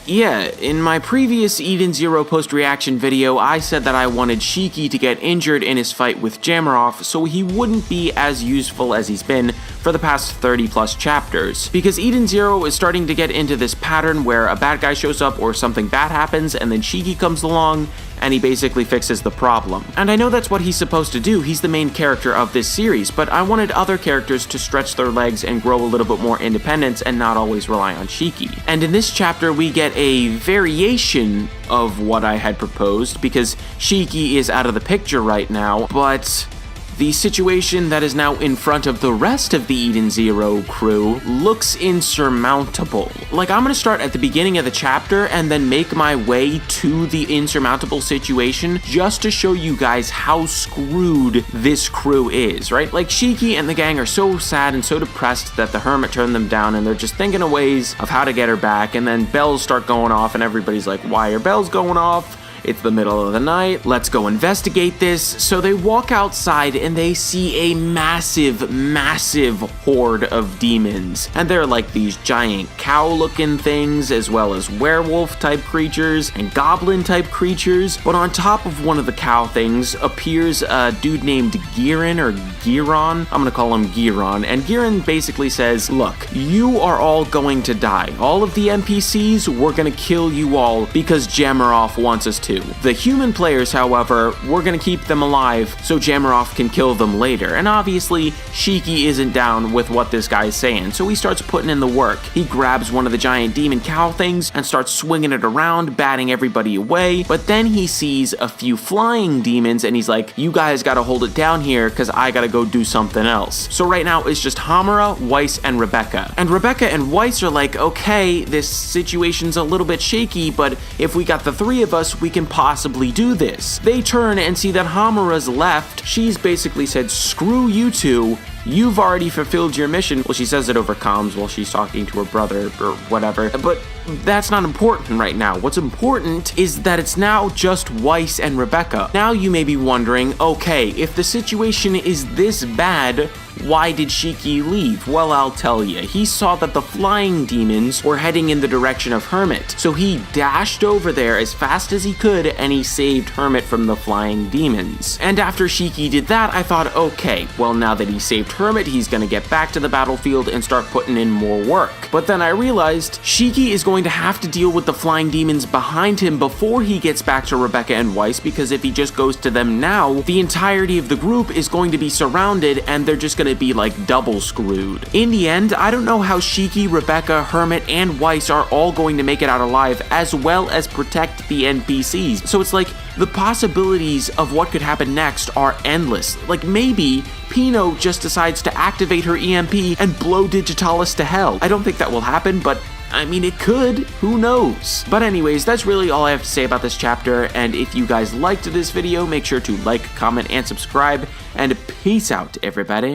Yeah, in my previous Eden Zero post-reaction video, I said that I wanted Shiki to get injured in his fight with Jamaroff so he wouldn't be as useful as he's been for the past 30 plus chapters. Because Eden Zero is starting to get into this pattern where a bad guy shows up or something bad happens and then Shiki comes along and he basically fixes the problem. And I know that's what he's supposed to do, he's the main character of this series, but I wanted other characters to stretch their legs and grow a little bit more independence and not always rely on Shiki. And in this chapter we get a variation of what I had proposed, because Shiki is out of the picture right now, but the situation that is now in front of the rest of the Eden Zero crew looks insurmountable. Like, I'm gonna start at the beginning of the chapter and then make my way to the insurmountable situation just to show you guys how screwed this crew is, right? Like, Shiki and the gang are so sad and so depressed that the hermit turned them down and they're just thinking of ways of how to get her back, and then bells start going off and everybody's like, why are bells going off? It's the middle of the night, let's go investigate this. So they walk outside and they see a massive horde of demons. And they're like these giant cow-looking things, as well as werewolf-type creatures and goblin-type creatures. But on top of one of the cow things appears a dude named Giron, or Giron. I'm gonna call him Giron. And Giron basically says, look, you are all going to die. All of the NPCs, we're gonna kill you all because Jamaroff wants us to. The human players, however, we're gonna keep them alive so Jamaroff can kill them later. And obviously, Shiki isn't down with what this guy's saying, so he starts putting in the work. He grabs one of the giant demon cow things and starts swinging it around, batting everybody away, but then he sees a few flying demons and he's like, you guys gotta hold it down here because I gotta go do something else. So right now it's just Hamura, Weiss, and Rebecca. And Rebecca and Weiss are like, okay, this situation's a little bit shaky, but if we got the three of us, we can possibly do this. They turn and see that Hamura's left. She's basically said, screw you two, you've already fulfilled your mission. Well, she says it over comms while she's talking to her brother or whatever, but that's not important right now. What's important is that it's now just Weiss and Rebecca. Now you may be wondering, okay, if the situation is this bad, why did Shiki leave? Well, I'll tell you. He saw that the flying demons were heading in the direction of Hermit, so he dashed over there as fast as he could and he saved Hermit from the flying demons. And after Shiki did that, I thought, okay, well, now that he saved Hermit, he's gonna get back to the battlefield and start putting in more work. But then I realized Shiki is going to have to deal with the flying demons behind him before he gets back to Rebecca and Weiss, because if he just goes to them now, the entirety of the group is going to be surrounded and they're just gonna be like double screwed. In the end, I don't know how Shiki, Rebecca, Hermit, and Weiss are all going to make it out alive, as well as protect the NPCs. So it's like, the possibilities of what could happen next are endless. Like, maybe Pino just decides to activate her EMP and blow Digitalis to hell. I don't think that will happen, but I mean, it could. Who knows? But anyways, that's really all I have to say about this chapter, and if you guys liked this video, make sure to like, comment, and subscribe, and peace out, everybody.